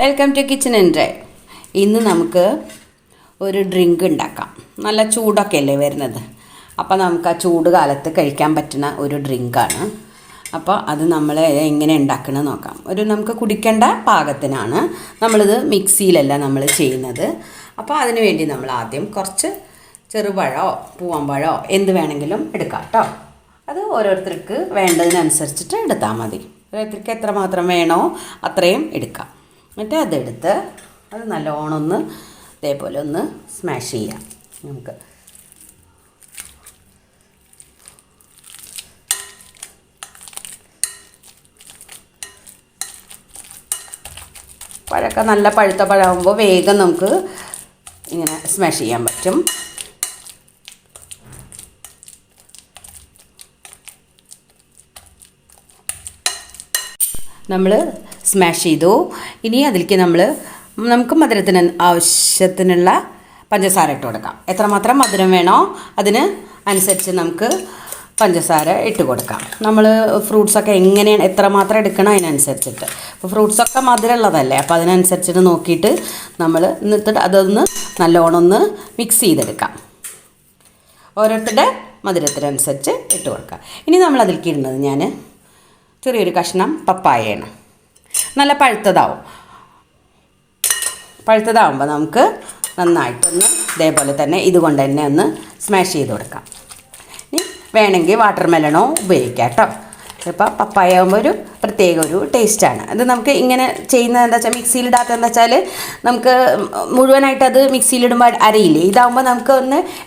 Welcome to kitchen and drive. ഇന്ന് നമുക്ക് ഒരു ഡ്രിങ്ക് ഉണ്ടാക്കാം. നല്ല ചൂടൊക്കെ അല്ലേ വരുന്നത്, അപ്പോൾ നമുക്ക് ആ ചൂട് കാലത്ത് കഴിക്കാൻ പറ്റുന്ന ഒരു ഡ്രിങ്കാണ്. അപ്പോൾ അത് നമ്മൾ എങ്ങനെ ഉണ്ടാക്കണമെന്ന് നോക്കാം. നമുക്ക് കുടിക്കേണ്ട പാകത്തിനാണ്. നമ്മളിത് മിക്സിയിലല്ല നമ്മൾ ചെയ്യുന്നത്. അപ്പോൾ അതിന് വേണ്ടി നമ്മൾ ആദ്യം കുറച്ച് ചെറുപഴമോ പൂവമ്പഴമോ എന്ത് വേണമെങ്കിലും എടുക്കാം കേട്ടോ. അത് ഓരോരുത്തർക്ക് വേണ്ടതിനനുസരിച്ചിട്ട് എടുത്താൽ മതി. ഓരോരുത്തർക്ക് എത്രമാത്രം വേണോ അത്രയും എടുക്കാം. എന്നിട്ട് അതെടുത്ത് അത് നല്ലോണം ഒന്ന് ഇതേപോലെ ഒന്ന് സ്മാഷ് ചെയ്യാം. നമുക്ക് പഴമൊക്കെ നല്ല പഴുത്ത പഴമാകുമ്പോൾ വേഗം നമുക്ക് ഇങ്ങനെ സ്മാഷ് ചെയ്യാൻ പറ്റും. നമ്മൾ സ്മാഷ് ചെയ്തു. ഇനി അതിലേക്ക് നമുക്ക് മധുരത്തിന് ആവശ്യത്തിനുള്ള പഞ്ചസാര ഇട്ട് കൊടുക്കാം. എത്രമാത്രം മധുരം വേണോ അതിന് അനുസരിച്ച് നമുക്ക് പഞ്ചസാര ഇട്ട് കൊടുക്കാം. നമ്മൾ ഫ്രൂട്ട്സൊക്കെ എങ്ങനെയാണ് എത്രമാത്രം എടുക്കണം അതിനനുസരിച്ചിട്ട്. അപ്പോൾ ഫ്രൂട്ട്സൊക്കെ മധുരമുള്ളതല്ലേ, അപ്പോൾ അതിനനുസരിച്ചിട്ട് നോക്കിയിട്ട് നമ്മൾ എന്നിട്ട് അതൊന്ന് നല്ലോണം ഒന്ന് മിക്സ് ചെയ്തെടുക്കാം. ഓരോരുത്തരുടെ മധുരത്തിനനുസരിച്ച് ഇട്ട് കൊടുക്കാം. ഇനി നമ്മൾ അതിലേക്ക് ഇടുന്നത് ഞാൻ ചെറിയൊരു കഷ്ണം പപ്പായയാണ്. നല്ല പഴുത്തതാവുമ്പോൾ നമുക്ക് നന്നായിട്ടൊന്ന് ഇതേപോലെ തന്നെ ഇതുകൊണ്ട് തന്നെ ഒന്ന് സ്മാഷ് ചെയ്ത് കൊടുക്കാം. ഇനി വേണമെങ്കിൽ വാട്ടർ മെലണോ ഉപയോഗിക്കാം കേട്ടോ. ഇപ്പോൾ പപ്പായ ആകുമ്പോൾ ഒരു പ്രത്യേക ഒരു ടേസ്റ്റാണ്. അത് നമുക്ക് ഇങ്ങനെ ചെയ്യുന്നത് എന്താ വെച്ചാൽ മിക്സിയിലിടാത്തത് എന്താ വെച്ചാൽ നമുക്ക് മുഴുവനായിട്ട് അത് മിക്സിയിലിടുമ്പോൾ അരയില്ലേ. ഇതാകുമ്പോൾ നമുക്ക്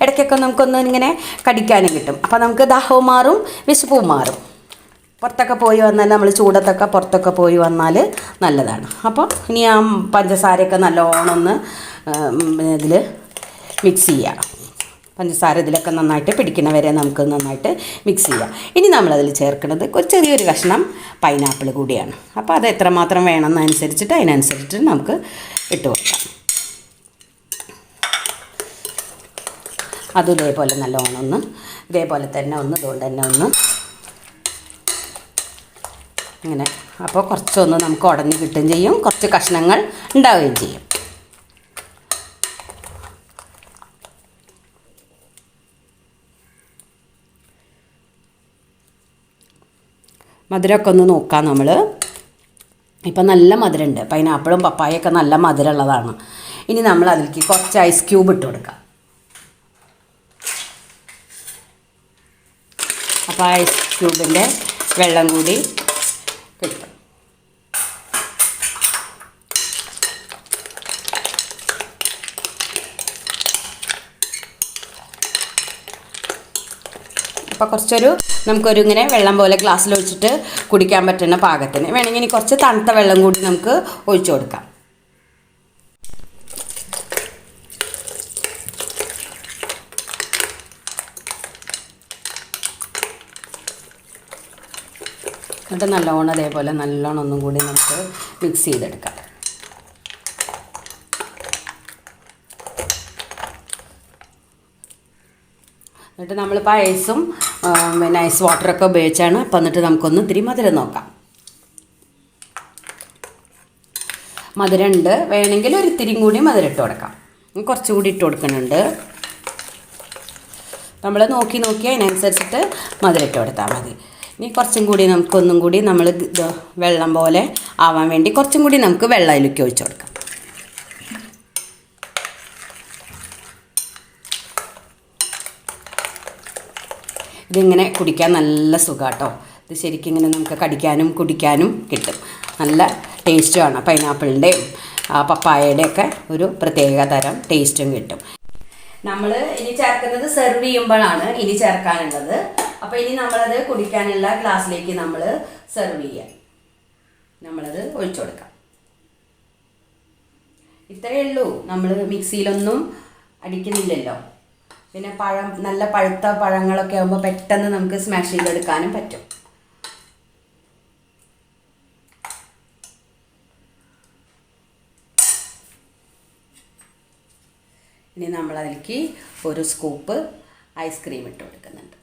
ഇടയ്ക്കൊക്കെ നമുക്കൊന്ന് ഇങ്ങനെ കടിക്കാനും കിട്ടും. അപ്പോൾ നമുക്ക് ദാഹവും മാറും, വിശപ്പും മാറും. പുറത്തൊക്കെ പോയി വന്നാൽ നമ്മൾ ചൂടത്തൊക്കെ പുറത്തൊക്കെ പോയി വന്നാൽ നല്ലതാണ്. അപ്പോൾ ഇനി ആ പഞ്ചസാരയൊക്കെ നല്ലോണം ഒന്ന് ഇതിൽ മിക്സ് ചെയ്യുക. പഞ്ചസാര ഇതിലൊക്കെ നന്നായിട്ട് പിടിക്കണവരെ നമുക്ക് നന്നായിട്ട് മിക്സ് ചെയ്യാം. ഇനി നമ്മളതിൽ ചേർക്കുന്നത് ചെറിയൊരു കഷ്ണം പൈനാപ്പിൾ കൂടിയാണ്. അപ്പോൾ അത് എത്രമാത്രം വേണമെന്നനുസരിച്ചിട്ട് അതിനനുസരിച്ചിട്ട് നമുക്ക് ഇട്ട് കൊടുക്കാം. അതും ഇതേപോലെ നല്ലോണം ഒന്ന് ഇതേപോലെ തന്നെ ഇതുകൊണ്ട് തന്നെ ഒന്ന് ഇങ്ങനെ. അപ്പോൾ കുറച്ചൊന്ന് നമുക്ക് ഉടഞ്ഞ് കിട്ടുകയും ചെയ്യും, കുറച്ച് കഷ്ണങ്ങൾ ഉണ്ടാവുകയും ചെയ്യും. മധുരമൊക്കെ ഒന്ന് നോക്കാം നമ്മൾ. ഇപ്പം നല്ല മധുരമുണ്ട്. പൈനാപ്പിളും പപ്പായൊക്കെ നല്ല മധുരമുള്ളതാണ്. ഇനി നമ്മൾ അതിലേക്ക് കുറച്ച് ഐസ് ക്യൂബ് ഇട്ട് കൊടുക്കാം. അപ്പോൾ ഐസ് ക്യൂബിൻ്റെ വെള്ളം കൂടി കിട്ടും. അപ്പോൾ നമുക്കൊരു ഇങ്ങനെ വെള്ളം പോലെ ഗ്ലാസ്സിൽ ഒഴിച്ചിട്ട് കുടിക്കാൻ പറ്റുന്ന പാകത്തിന് വേണമെങ്കിൽ ഇനി കുറച്ച് തണുത്ത വെള്ളം കൂടി നമുക്ക് ഒഴിച്ചു കൊടുക്കാം. എന്നിട്ട് നല്ലോണം അതേപോലെ നല്ലോണം ഒന്നും കൂടി നമുക്ക് മിക്സ് ചെയ്തെടുക്കാം. എന്നിട്ട് നമ്മളിപ്പോൾ ഐസും പിന്നെ ഐസ് വാട്ടറൊക്കെ ഉപയോഗിച്ചാണ്. അപ്പം എന്നിട്ട് നമുക്കൊന്ന് ഇത്തിരി മധുരം നോക്കാം. മധുരം ഉണ്ട്, വേണമെങ്കിൽ ഒരു ഇത്തിരിയും കൂടി മധുരം ഇട്ട് കൊടുക്കാം. കുറച്ചുകൂടി ഇട്ട് കൊടുക്കുന്നുണ്ട്. നമ്മൾ നോക്കി അതിനനുസരിച്ചിട്ട് മധുരം ഇട്ട് കൊടുത്താൽ മതി. ഇനി കുറച്ചും കൂടി നമുക്കൊന്നും കൂടി നമ്മൾ വെള്ളം പോലെ ആവാൻ വേണ്ടി കുറച്ചും കൂടി നമുക്ക് വെള്ളം അതിലേക്ക് ഒഴിച്ചു കൊടുക്കാം. ഇതിങ്ങനെ കുടിക്കാൻ നല്ല സുഖാട്ടോ. ഇത് ശരിക്കും ഇങ്ങനെ നമുക്ക് കടിക്കാനും കുടിക്കാനും കിട്ടും. നല്ല ടേസ്റ്റുമാണ്. പൈനാപ്പിളിൻ്റെയും പപ്പായയുടെയൊക്കെ ഒരു പ്രത്യേക തരം ടേസ്റ്റും കിട്ടും. നമ്മൾ ഇനി ചേർക്കുന്നത് സെർവ് ചെയ്യുമ്പോഴാണ് ഇനി ചേർക്കാനുള്ളത്. അപ്പോൾ ഇനി നമ്മളത് കുടിക്കാനുള്ള ഗ്ലാസ്സിലേക്ക് നമ്മൾ സെർവ് ചെയ്യാം. നമ്മളത് ഒഴിച്ചു കൊടുക്കാം. ഇത്രയേ ഉള്ളൂ. നമ്മൾ മിക്സിയിലൊന്നും അടിക്കുന്നില്ലല്ലോ. പിന്നെ നല്ല പഴുത്ത പഴങ്ങളൊക്കെ ആകുമ്പോൾ പെട്ടെന്ന് നമുക്ക് സ്മാഷ് ചെയ്തെടുക്കാനും പറ്റും. ഇനി നമ്മളതിലേക്ക് ഒരു സ്കൂപ്പ് ഐസ്ക്രീം ഇട്ട് കൊടുക്കുന്നുണ്ട്.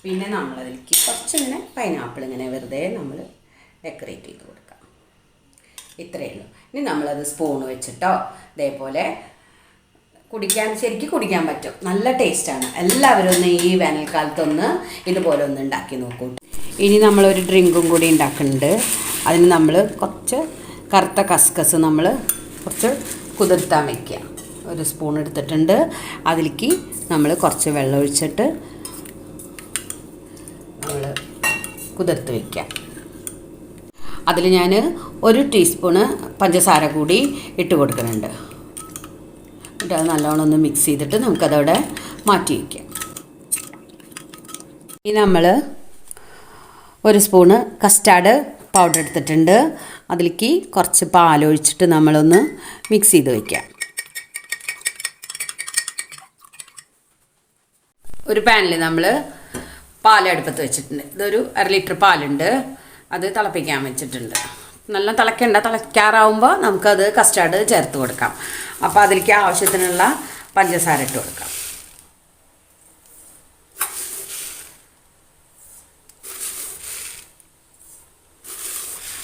പിന്നെ നമ്മളതിലേക്ക് കുറച്ചിങ്ങനെ പൈനാപ്പിൾ ഇങ്ങനെ വെറുതെ നമ്മൾ ഡെക്കറേറ്റ് ചെയ്ത് കൊടുക്കാം. ഇത്രയേ ഉള്ളൂ. ഇനി നമ്മളത് സ്പൂൺ വെച്ചിട്ടോ ഇതേപോലെ ശരിക്കും കുടിക്കാൻ പറ്റും. നല്ല ടേസ്റ്റാണ്. എല്ലാവരും ഒന്ന് ഈ വേനൽക്കാലത്തൊന്ന് ഇതുപോലെ ഒന്ന് ഉണ്ടാക്കി നോക്കൂ. ഇനി നമ്മളൊരു ഡ്രിങ്കും കൂടി ഉണ്ടാക്കുന്നുണ്ട്. അതിന് നമ്മൾ കുറച്ച് കറുത്ത കസ്കസ് നമ്മൾ കുറച്ച് കുതിർത്താൻ വയ്ക്കുക. ഒരു സ്പൂൺ എടുത്തിട്ടുണ്ട്. അതിലേക്ക് നമ്മൾ കുറച്ച് വെള്ളം ഒഴിച്ചിട്ട് നമ്മൾ കുതിർത്ത് വയ്ക്കുക. അതിൽ ഞാൻ 1 ടീസ്പൂണ് പഞ്ചസാര കൂടി ഇട്ട് കൊടുക്കുന്നുണ്ട്. എന്നിട്ട് അത് നല്ലോണം ഒന്ന് മിക്സ് ചെയ്തിട്ട് നമുക്കതവിടെ മാറ്റി വയ്ക്കാം. ഇനി നമ്മൾ 1 സ്പൂണ് കസ്റ്റാർഡ് പൗഡർ എടുത്തിട്ടുണ്ട്. അതിലേക്ക് കുറച്ച് പാലൊഴിച്ചിട്ട് നമ്മളൊന്ന് മിക്സ് ചെയ്ത് വയ്ക്കാം. ഒരു പാനിൽ നമ്മൾ പാലടുപ്പത്ത് വെച്ചിട്ടുണ്ട്. ഇതൊരു 1/2 ലിറ്റർ പാലുണ്ട്. അത് തിളപ്പിക്കാൻ വെച്ചിട്ടുണ്ട്. നല്ല തിളയ്ക്കാറാവുമ്പോൾ നമുക്കത് കസ്റ്റാർഡ് ചേർത്ത് കൊടുക്കാം. അപ്പോൾ അതിലേക്ക് ആവശ്യത്തിനുള്ള പഞ്ചസാര ഇട്ട് കൊടുക്കാം.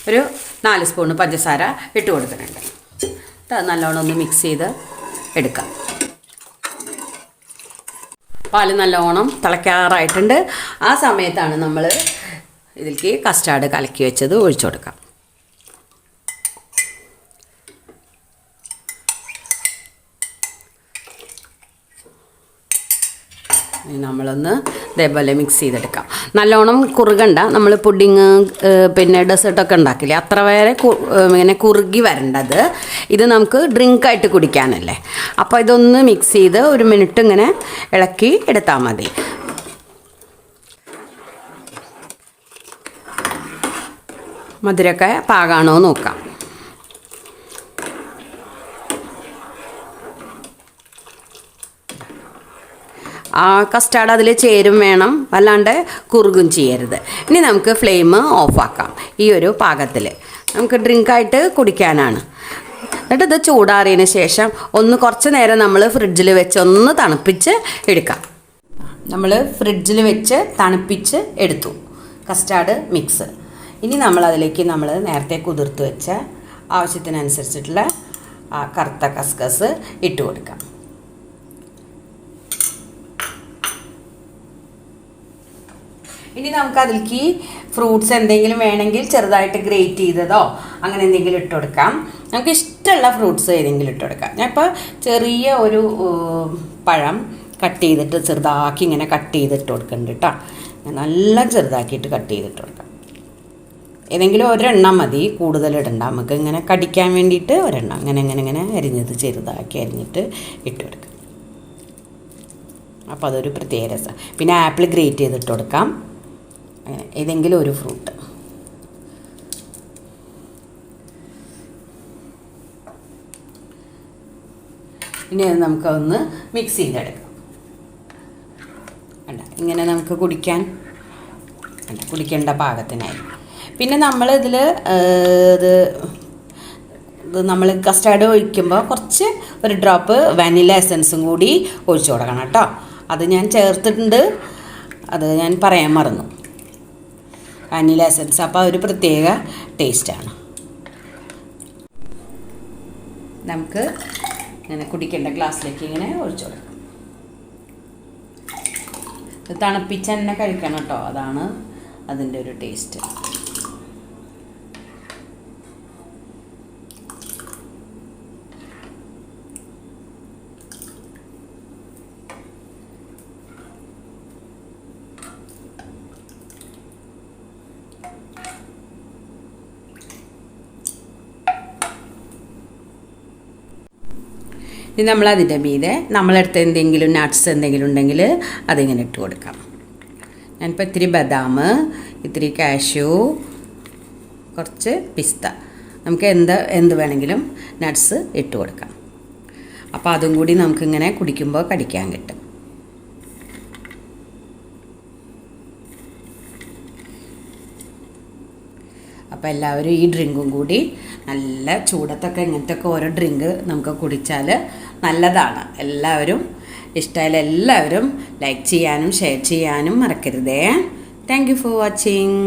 ഒരു 4 സ്പൂണ് പഞ്ചസാര ഇട്ട് കൊടുക്കുന്നുണ്ട്. അത് നല്ലോണം ഒന്ന് മിക്സ് ചെയ്ത് എടുക്കാം. പാല് നല്ലോണം തിളയ്ക്കാറായിട്ടുണ്ട്. ആ സമയത്താണ് നമ്മൾ ഇതിലേക്ക് കസ്റ്റാർഡ് കലക്കി വെച്ചത് ഒഴിച്ചു കൊടുക്കാം. നമ്മളൊന്ന് ഇതേപോലെ മിക്സ് ചെയ്തെടുക്കാം. നല്ലോണം കുറുകണ്ട. നമ്മൾ പുഡിങ് പിന്നെ ഡെസേർട്ടൊക്കെ ഉണ്ടാക്കില്ലേ, അത്ര വരെ ഇങ്ങനെ കുറുകി വരേണ്ടത്. ഇത് നമുക്ക് ഡ്രിങ്കായിട്ട് കുടിക്കാനല്ലേ. അപ്പോൾ ഇതൊന്ന് മിക്സ് ചെയ്ത് 1 മിനിറ്റ് ഇങ്ങനെ ഇളക്കി എടുത്താൽ മതി. മധുരമൊക്കെ പാകാണോ നോക്കാം. ആ കസ്റ്റാർഡ് അതിൽ ചേരും വേണം, വല്ലാണ്ട് കുറുകും ചെയ്യരുത്. ഇനി നമുക്ക് ഫ്ലെയിം ഓഫാക്കാം. ഈ ഒരു പാകത്തിൽ നമുക്ക് ഡ്രിങ്കായിട്ട് കുടിക്കാനാണ്. എന്നിട്ട് ഇത് ചൂടാറിയതിന് ശേഷം കുറച്ച് നേരം നമ്മൾ ഫ്രിഡ്ജിൽ വെച്ച് ഒന്ന് തണുപ്പിച്ച് എടുക്കാം. നമ്മൾ ഫ്രിഡ്ജിൽ വെച്ച് തണുപ്പിച്ച് എടുത്തു കസ്റ്റാർഡ് മിക്സ്. ഇനി നമ്മളതിലേക്ക് നമ്മൾ നേരത്തെ കുതിർത്ത് വെച്ച ആവശ്യത്തിനനുസരിച്ചിട്ടുള്ള കറുത്ത കസ്കസ് ഇട്ട് കൊടുക്കാം. ഇനി നമുക്കതിലേക്ക് ഫ്രൂട്ട്സ് എന്തെങ്കിലും വേണമെങ്കിൽ ചെറുതായിട്ട് ഗ്രേറ്റ് ചെയ്തതോ അങ്ങനെ എന്തെങ്കിലും ഇട്ട് കൊടുക്കാം. നമുക്ക് ഇഷ്ടമുള്ള ഫ്രൂട്ട്സ് ഏതെങ്കിലും ഇട്ട് കൊടുക്കാം. ഞാൻ ഇപ്പോൾ ചെറിയ ഒരു പഴം കട്ട് ചെയ്തിട്ട് ചെറുതാക്കി ഇങ്ങനെ കട്ട് ചെയ്തിട്ട് കൊടുക്കുന്നുണ്ട് കേട്ടോ. നല്ല ചെറുതാക്കിയിട്ട് കട്ട് ചെയ്തിട്ട് കൊടുക്കാം. ഏതെങ്കിലും ഒരെണ്ണം മതി, കൂടുതൽ ഇടണ്ട. നമുക്ക് ഇങ്ങനെ കടിക്കാൻ വേണ്ടിയിട്ട് ഒരെണ്ണം ഇങ്ങനെ അരിഞ്ഞത് ചെറുതാക്കി അരിഞ്ഞിട്ട് ഇട്ട് കൊടുക്കാം. അപ്പോൾ അതൊരു പ്രത്യേക രസം. പിന്നെ ആപ്പിൾ ഗ്രേറ്റ് ചെയ്തിട്ട് കൊടുക്കാം. അങ്ങനെ ഏതെങ്കിലും ഒരു ഫ്രൂട്ട്. ഇനി അത് നമുക്കൊന്ന് മിക്സ് ചെയ്തെടുക്കാം. ഇങ്ങനെ നമുക്ക് കുടിക്കേണ്ട പാകത്തിനായി. പിന്നെ നമ്മളിതിൽ നമ്മൾ കസ്റ്റാർഡ് ഒഴിക്കുമ്പോൾ കുറച്ച് ഒരു ഡ്രോപ്പ് വാനില എസൻസും കൂടി ഒഴിച്ചു കൊടുക്കണം കേട്ടോ. അത് ഞാൻ ചേർത്തിട്ടുണ്ട്, അത് ഞാൻ പറയാൻ മറന്നു. വാനില എസൻസ് അപ്പോൾ ഒരു പ്രത്യേക ടേസ്റ്റാണ്. നമുക്ക് ഇങ്ങനെ കുടിക്കേണ്ട ഗ്ലാസ്സിലേക്ക് ഇങ്ങനെ ഒഴിച്ചു കൊടുക്കാം. തണുപ്പിച്ച് തന്നെ കഴിക്കണം കേട്ടോ, അതാണ് അതിൻ്റെ ഒരു ടേസ്റ്റ്. ഇനി നമ്മളതിൻ്റെ മീതെ നമ്മളടുത്ത് എന്തെങ്കിലും നട്ട്സ് എന്തെങ്കിലും ഉണ്ടെങ്കിൽ അതിങ്ങനെ ഇട്ട് കൊടുക്കാം. ഞാനിപ്പോൾ ഇത്തിരി ബദാം, ഇത്തിരി കാഷ്യൂ, കുറച്ച് പിസ്ത, നമുക്ക് എന്ത് വേണമെങ്കിലും നട്ട്സ് ഇട്ട് കൊടുക്കാം. അപ്പോൾ അതും കൂടി നമുക്കിങ്ങനെ കുടിക്കുമ്പോൾ കടിക്കാൻ കിട്ടും. അപ്പോൾ എല്ലാവരും ഈ ഡ്രിങ്കും കൂടി നല്ല ചൂടത്തൊക്കെ ഇങ്ങനത്തെയൊക്കെ ഓരോ ഡ്രിങ്ക് നമുക്ക് കുടിച്ചാൽ നല്ലതാണ്. എല്ലാവരും ഇഷ്ടമായാലും എല്ലാവരും ലൈക്ക് ചെയ്യാനും ഷെയർ ചെയ്യാനും മറക്കരുതേ. Thank you for watching.